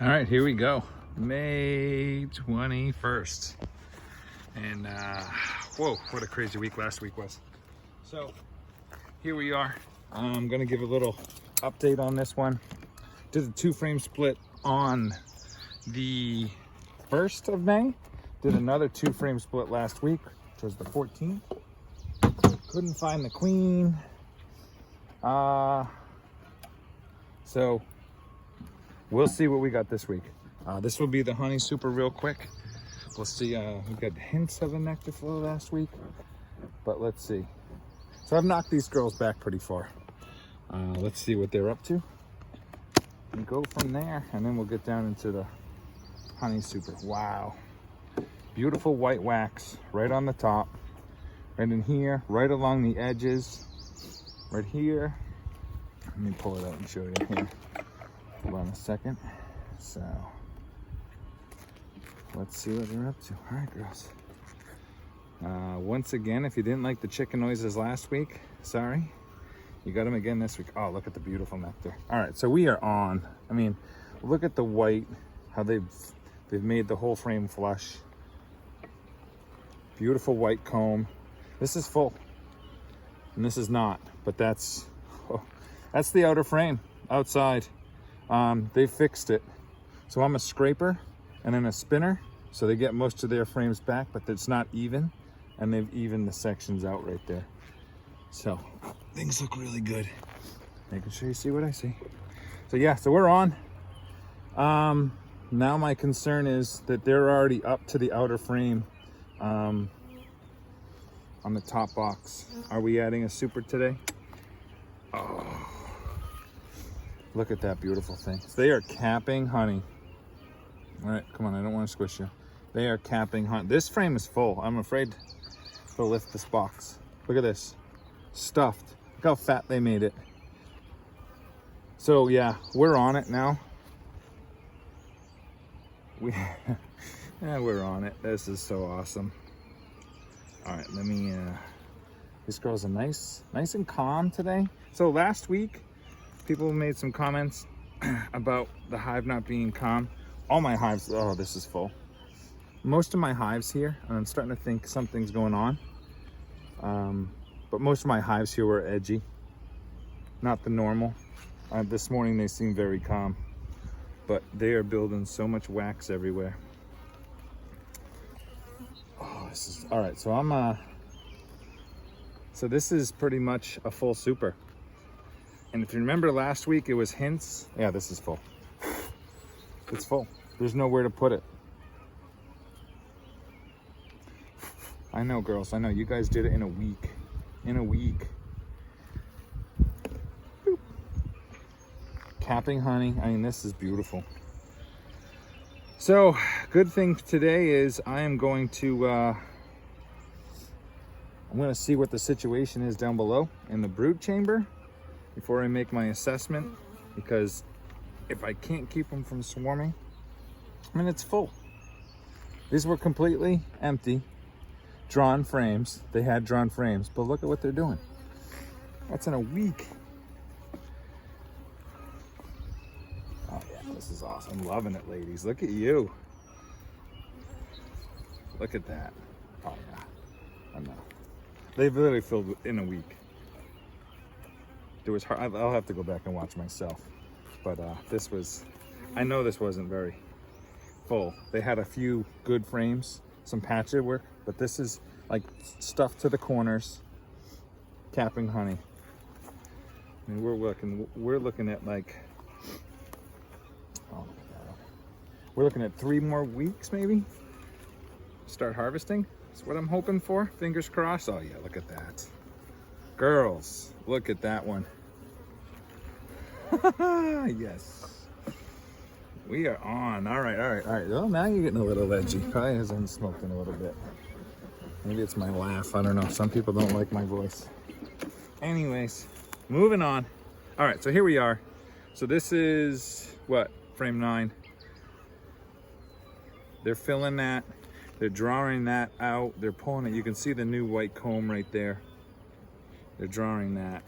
All right, here we go. May 21st. And whoa, what a crazy week last week was. So here we are. I'm gonna give a little update on this one. Did a 2-frame split on the 1st of May. Did another 2-frame split last week, which was the 14th. Couldn't find the queen. So we'll see what we got this week. This will be the honey super real quick. We'll see. We got hints of a nectar flow last week, but let's see. So I've knocked these girls back pretty far. Let's see what they're up to and go from there, and then we'll get down into the honey super. Wow, beautiful white wax right on the top, right in here, right along the edges, right here. Let me pull it out and show you here. Hold on a second. So let's see what they're up to. All right, girls. Once again, if you didn't like the chicken noises last week, sorry. You got them again this week. Oh, look at the beautiful nectar. All right, so we are on. I mean, look at the white, how they've made the whole frame flush. Beautiful white comb. This is full, and this is not, but that's the outer frame outside. They fixed it. So I'm a scraper and then a spinner, so they get most of their frames back, but it's not even, and they've evened the sections out right there. So things look really good. Making sure you see what I see. So yeah, so we're on. Now my concern is that they're already up to the outer frame on the top box. Are we adding a super today? Oh, look at that beautiful thing. They are capping honey. All right, come on, I don't want to squish you. They are capping honey. This frame is full. I'm afraid to lift this box. Look at this, stuffed. Look how fat they made it. So yeah, we're on it now. Yeah, we're on it. This is so awesome. All right, let me, these girls are nice and calm today. So last week, people made some comments about the hive not being calm. All my hives, oh, this is full. Most of my hives here, and I'm starting to think something's going on. But most of my hives here were edgy, not the normal. This morning they seem very calm, but they are building so much wax everywhere. Oh, this is, all right, so so this is pretty much a full super. And if you remember last week, it was hints. Yeah, this is full. It's full. There's nowhere to put it. I know, girls. I know. You guys did it in a week. In a week. Boop. Capping honey. I mean, this is beautiful. So, good thing today is I am going to, I'm going to see what the situation is down below in the brood chamber before I make my assessment, because if I can't keep them from swarming, I mean, it's full. These were completely empty, drawn frames. They had drawn frames, but look at what they're doing. That's in a week. Oh yeah, this is awesome. I'm loving it, ladies. Look at you. Look at that. Oh yeah, I know. They've literally filled in a week. It was hard. I'll have to go back and watch myself, but this was, I know this wasn't very full. They had a few good frames, some patchwork, but this is like stuff to the corners, capping honey. I mean, we're looking at like, oh, look at that. We're looking at 3 more weeks maybe. Start harvesting. That's what I'm hoping for. Fingers crossed. Oh yeah, look at that. Girls, look at that one. Yes. We are on. All right. Well, now you're getting a little edgy. Probably hasn't smoked in a little bit. Maybe it's my laugh. I don't know. Some people don't like my voice. Anyways, moving on. All right, so here we are. So this is, what, frame 9. They're filling that. They're drawing that out. They're pulling it. You can see the new white comb right there. They're drawing that.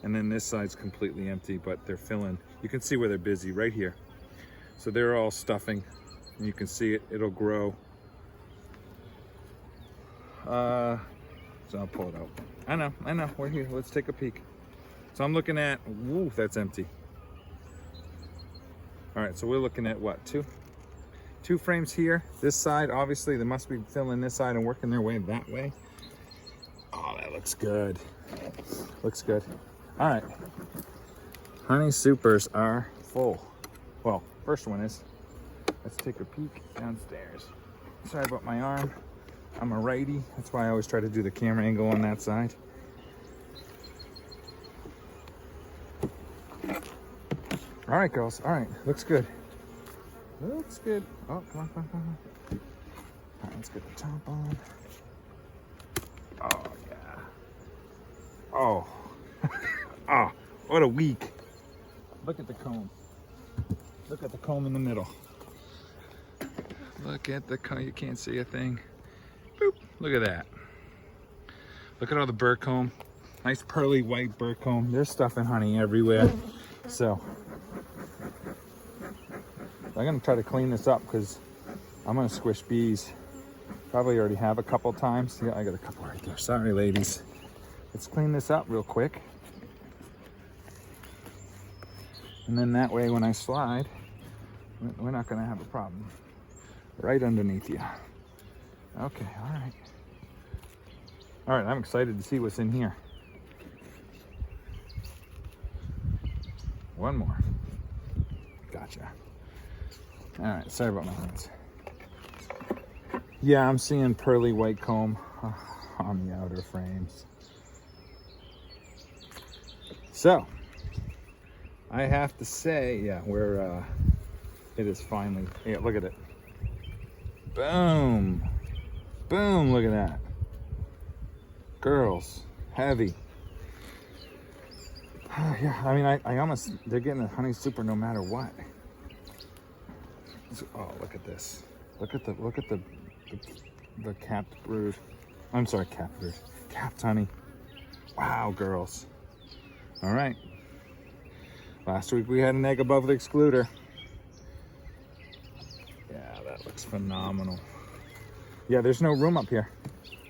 And then this side's completely empty, but they're filling. You can see where they're busy right here. So they're all stuffing. And you can see it, it'll grow. So I'll pull it out. I know, we're here. Let's take a peek. So I'm looking at, woo, that's empty. All right, so we're looking at what, two frames here. This side, obviously, they must be filling this side and working their way that way. Oh, that looks good. Looks good. All right, honey supers are full. Well, first one is. Let's take a peek downstairs. Sorry about my arm. I'm a righty. That's why I always try to do the camera angle on that side. All right, girls. All right, looks good. Looks good. Oh, come on. All right, let's get the top on. Oh, yeah. Oh. Oh, what a week. Look at the comb. Look at the comb in the middle. Look at the comb. You can't see a thing. Boop. Look at that. Look at all the burr comb. Nice pearly white burr comb. There's stuff and honey everywhere. So I'm gonna try to clean this up because I'm gonna squish bees. Probably already have a couple times. Yeah, I got a couple right there. Sorry, ladies. Let's clean this up real quick. And then that way when I slide, we're not gonna have a problem. Right underneath you. Okay, all right. All right, I'm excited to see what's in here. One more. Gotcha. All right, sorry about my hands. Yeah, I'm seeing pearly white comb on the outer frames. So, I have to say, yeah, it is finally, yeah, look at it. Boom. Boom, look at that. Girls, heavy. Yeah, I mean, I almost, they're getting a honey super no matter what. Oh, look at this. Look at the capped brood. I'm sorry, capped brood. Capped honey. Wow, girls. All right. Last week we had an egg above the excluder. Yeah, that looks phenomenal. Yeah, there's no room up here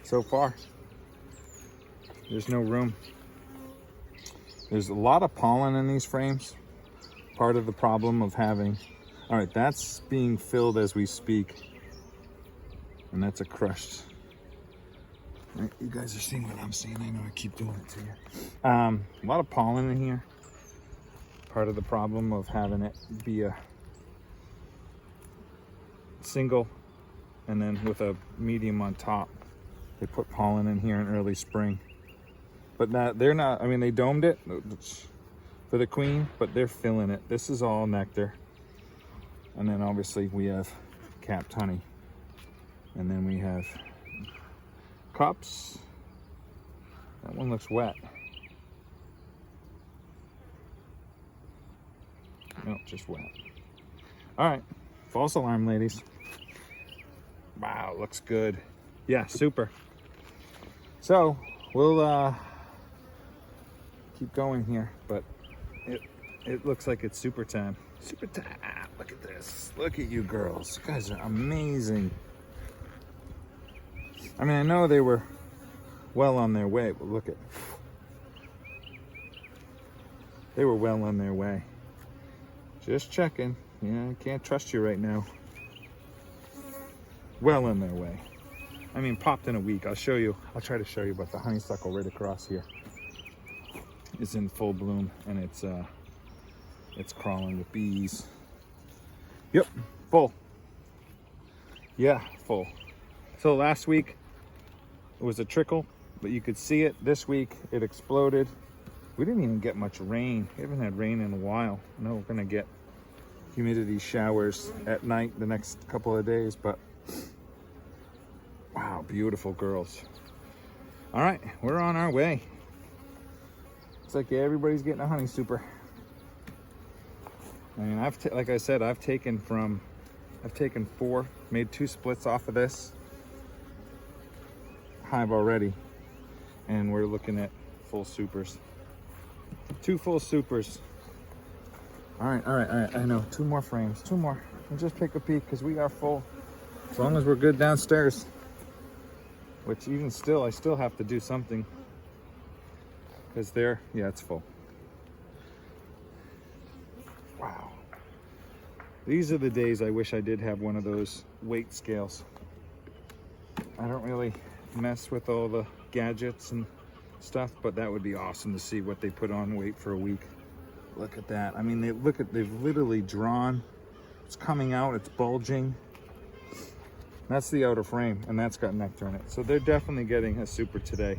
so far. There's no room. There's a lot of pollen in these frames. Part of the problem of having, all right, that's being filled as we speak. And that's a crushed. Right, you guys are seeing what I'm seeing. I know I keep doing it to you. A lot of pollen in here. Part of the problem of having it be a single and then with a medium on top. They put pollen in here in early spring. But they're not, I mean, they domed it for the queen, but they're filling it. This is all nectar. And then obviously we have capped honey. And then we have cups. That one looks wet. Nope, just wet. All right, false alarm, ladies. Wow, looks good. Yeah, super. So we'll keep going here, but it looks like it's super time. Super time. Look at this. Look at you girls. You guys are amazing. I mean, I know they were well on their way, but look at, they were well on their way. Just checking. Yeah, I can't trust you right now. Well on their way. I mean, popped in a week. I'll show you. I'll try to show you, but the honeysuckle right across here is in full bloom, and it's crawling with bees. Yep, full. Yeah, full. So last week it was a trickle, but you could see it. This week it exploded. We didn't even get much rain. We haven't had rain in a while. I know we're gonna get humidity showers at night the next couple of days, but wow, beautiful girls. All right, we're on our way. Looks like everybody's getting a honey super. I mean, like I said, I've taken 4, made 2 splits off of this hive already, and we're looking at full supers. 2 full supers. All right, all right, all right. I know, 2 more frames, 2 more. And just take a peek because we are full. As long as we're good downstairs, which even still, I still have to do something because there, yeah, it's full. Wow. These are the days I wish I did have one of those weight scales. I don't really mess with all the gadgets and stuff, but that would be awesome to see what they put on weight for a week. Look at that. I mean, they've literally drawn. It's coming out, it's bulging. That's the outer frame, and that's got nectar in it. So they're definitely getting a super today,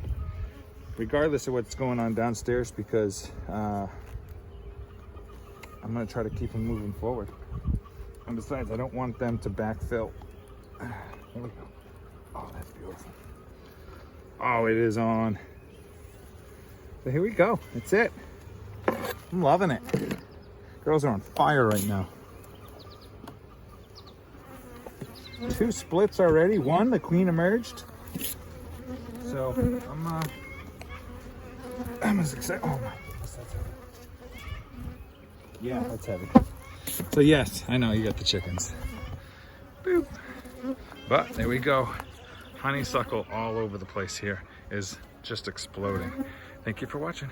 regardless of what's going on downstairs, because I'm gonna try to keep them moving forward. And besides, I don't want them to backfill. There we go. Oh, that's beautiful. Oh, it is on. So here we go. That's it. I'm loving it. Girls are on fire right now. 2 splits already. 1, the queen emerged. So I'm as excited. Oh my goodness, that's heavy. Yeah, that's heavy. So yes, I know you got the chickens. Boop. But there we go. Honeysuckle all over the place here is just exploding. Thank you for watching.